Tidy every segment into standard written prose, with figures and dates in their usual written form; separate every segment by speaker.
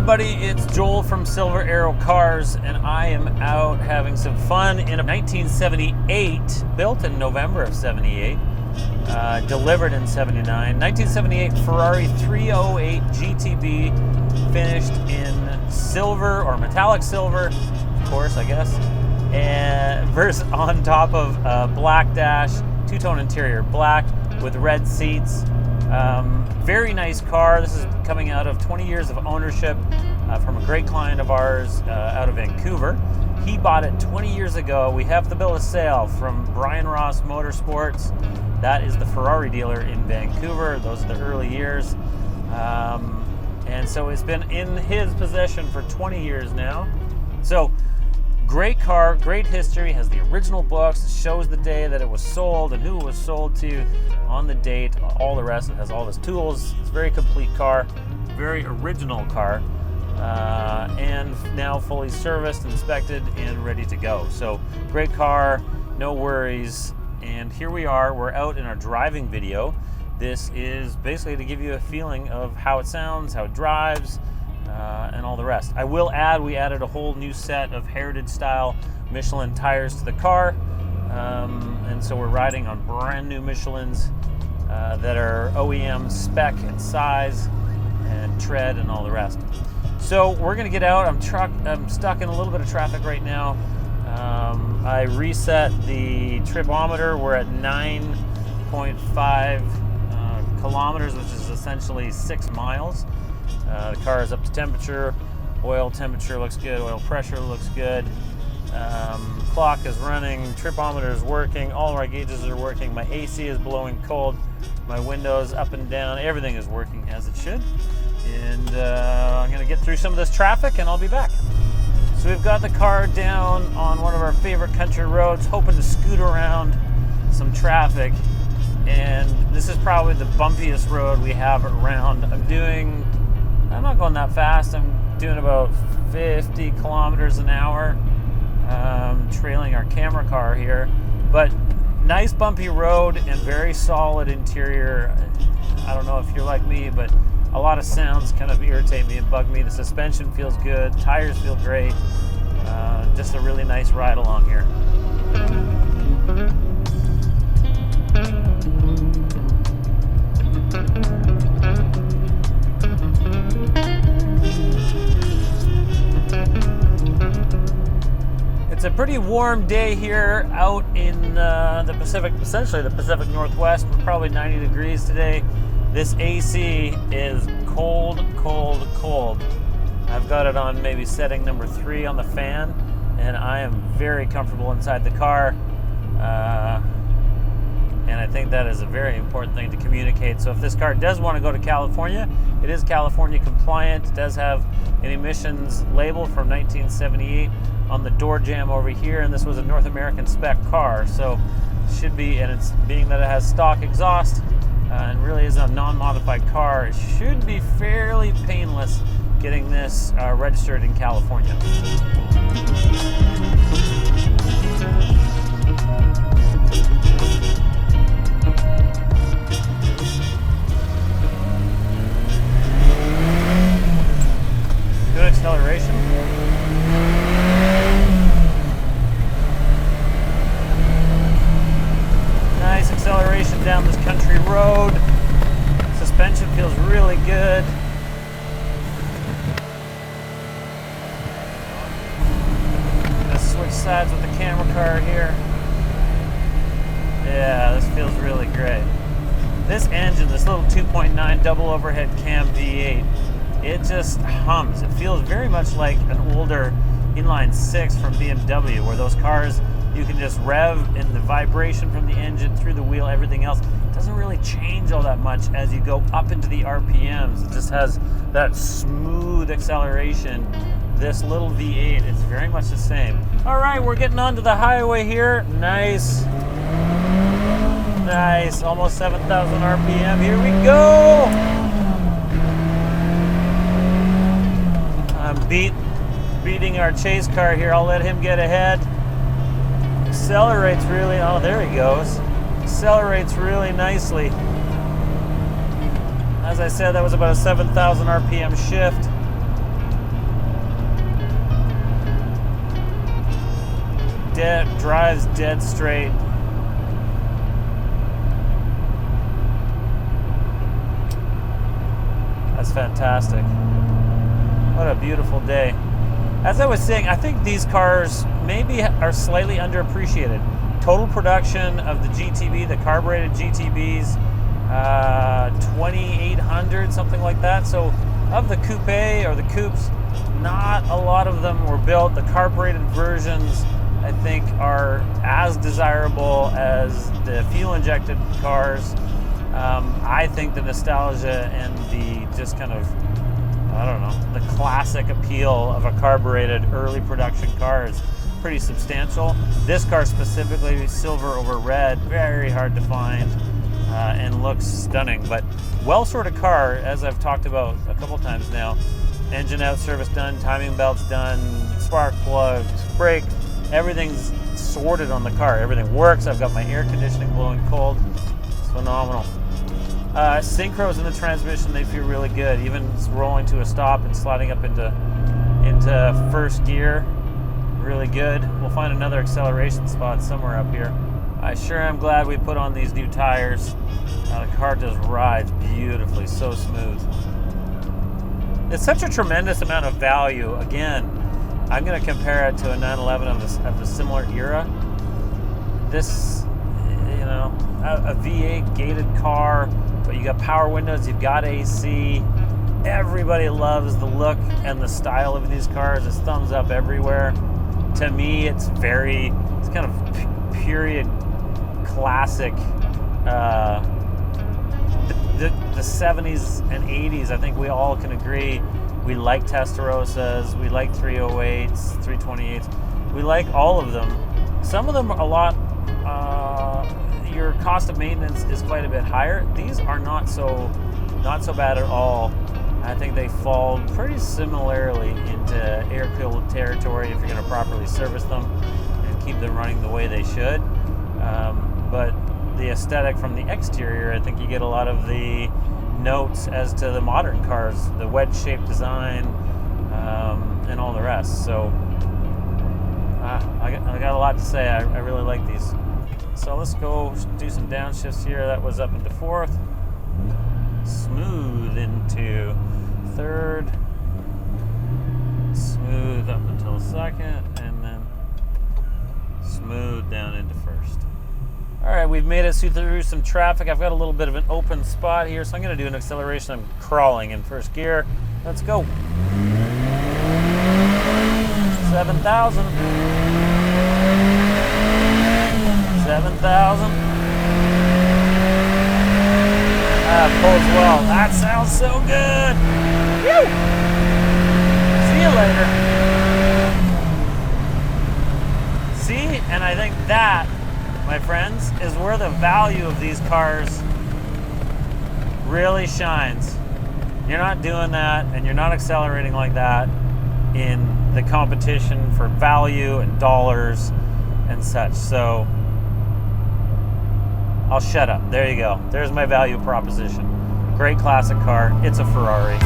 Speaker 1: everybody, it's Joel from Silver Arrow Cars, and I am out having some fun in a 1978, built in November of 78, delivered in 79, 1978 Ferrari 308 GTB, finished in silver, or metallic silver, of course, I guess, and versus on top of a black dash, two-tone interior, black with red seats. Very nice car. This is coming out of 20 years of ownership from a great client of ours out of Vancouver. He bought it 20 years ago. We have the bill of sale from Brian Ross Motorsports. That is the Ferrari dealer in Vancouver. Those are the early years. And so it's been in his possession for 20 years now. So great car, great history, has the original books, shows the day that it was sold and who it was sold to on the date, all the rest. It has all his tools. It's a very complete car, very original car, and now fully serviced, inspected, and ready to go. So great car, no worries. And here we are, we're out in our driving video. This is basically to give you a feeling of how it sounds, how it drives, and all the rest. I will add, we added a whole new set of heritage style Michelin tires to the car, and so we're riding on brand new Michelins that are OEM spec and size and tread and all the rest. So we're gonna get out. I'm stuck in a little bit of traffic right now. I reset the tripometer. We're at 9.5 kilometers, which is essentially 6 miles. The car is up to temperature. Oil temperature looks good. Oil pressure looks good. Clock is running. Tripometer is working. All of our gauges are working. My AC is blowing cold. My windows up and down. Everything is working as it should. And I'm going to get through some of this traffic and I'll be back. So we've got the car down on one of our favorite country roads, hoping to scoot around some traffic. And this is probably the bumpiest road we have around. I'm not going that fast. I'm doing about 50 kilometers an hour, trailing our camera car here. But nice bumpy road and very solid interior. I don't know if you're like me, but a lot of sounds kind of irritate me and bug me. The suspension feels good, tires feel great. Just a really nice ride along here. It's a pretty warm day here out in the Pacific, essentially the Pacific Northwest. We're probably 90 degrees today. This AC is cold, cold, cold. I've got it on maybe setting number 3 on the fan, and I am very comfortable inside the car. And I think that is a very important thing to communicate. So if this car does want to go to California, it is California compliant. It does have an emissions label from 1978 on the door jamb over here, and this was a North American spec car, so it should be, and it's being that it has stock exhaust and really is a non-modified car, it should be fairly painless getting this registered in California. Good acceleration. Nice acceleration down this country road. Suspension feels really good. Gonna switch sides with the camera car here. Yeah, this feels really great. This engine, this little 2.9 double overhead cam V8, it just hums. It feels very much like an older inline 6 from BMW, where those cars you can just rev, and the vibration from the engine through the wheel, everything else, doesn't really change all that much as you go up into the RPMs. It just has that smooth acceleration. This little V8, it's very much the same. All right, we're getting onto the highway here. Nice. Nice, almost 7,000 RPM. Here we go. I'm beating our chase car here. I'll let him get ahead. Accelerates really, oh, there he goes. Accelerates really nicely. As I said, that was about a 7,000 RPM shift. drives dead straight. That's fantastic. What a beautiful day. As I was saying, I think these cars maybe are slightly underappreciated. Total production of the GTB, the carbureted GTBs, 2,800, something like that. So of the coupe or the coupes, not a lot of them were built. The carbureted versions, I think, are as desirable as the fuel-injected cars. I think the nostalgia and the just kind of, I don't know, the classic appeal of a carbureted early production car is pretty substantial. This car specifically, silver over red, very hard to find, and looks stunning. But well-sorted car, as I've talked about a couple times now. Engine out, service done, timing belts done, spark plugs, brake, everything's sorted on the car. Everything works. I've got my air conditioning blowing cold. It's phenomenal. Synchros in the transmission, they feel really good. Even rolling to a stop and sliding up into first gear, really good. We'll find another acceleration spot somewhere up here. I sure am glad we put on these new tires. The car just rides beautifully, so smooth. It's such a tremendous amount of value. Again, I'm going to compare it to a 911 of a similar era. This, you know, a V8 gated car, but you got power windows, you've got AC. Everybody loves the look and the style of these cars. It's thumbs up everywhere. To me, it's kind of period classic. The 70s and 80s, I think we all can agree, we like Testarossas, we like 308s, 328s, we like all of them. Some of them are a lot, your cost of maintenance is quite a bit higher. These are not so bad at all. I think they fall pretty similarly into air-cooled territory if you're going to properly service them and keep them running the way they should. But the aesthetic from the exterior, I think you get a lot of the notes as to the modern cars, the wedge-shaped design, and all the rest. So I got a lot to say. I really like these. So let's go do some downshifts here. That was up into fourth, smooth into third, smooth up until second, and then smooth down into first. All right, we've made it through some traffic. I've got a little bit of an open spot here, so I'm going to do an acceleration. I'm crawling in first gear. Let's go. 7,000. 7,000. That pulls well. That sounds so good. Woo! See you later. See, and I think that, my friends, is where the value of these cars really shines. You're not doing that, and you're not accelerating like that in the competition for value and dollars and such. So I'll shut up. There you go. There's my value proposition. Great classic car. It's a Ferrari.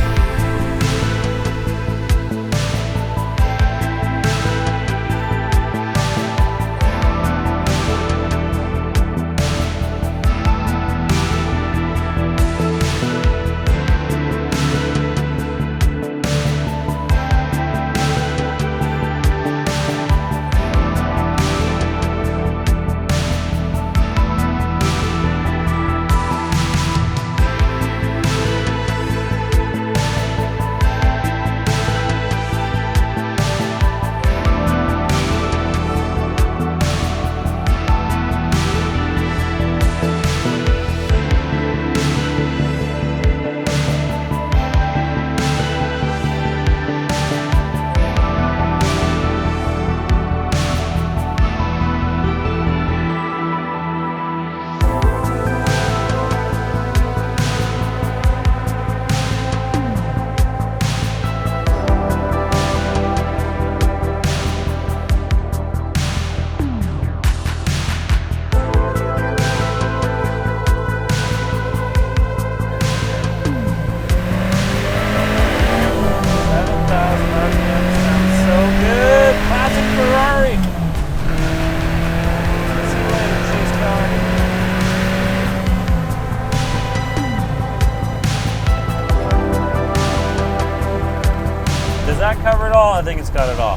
Speaker 1: that cover it all? I think it's got it all.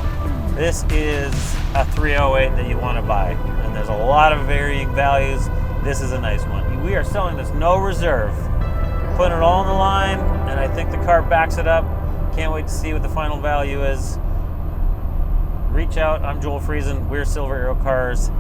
Speaker 1: This is a 308 that you want to buy, and there's a lot of varying values. This is a nice one. We are selling this no reserve, putting it all on the line, and I think the car backs it up. Can't wait to see what the final value is. Reach out. I'm Joel Friesen. We're Silver Arrow Cars.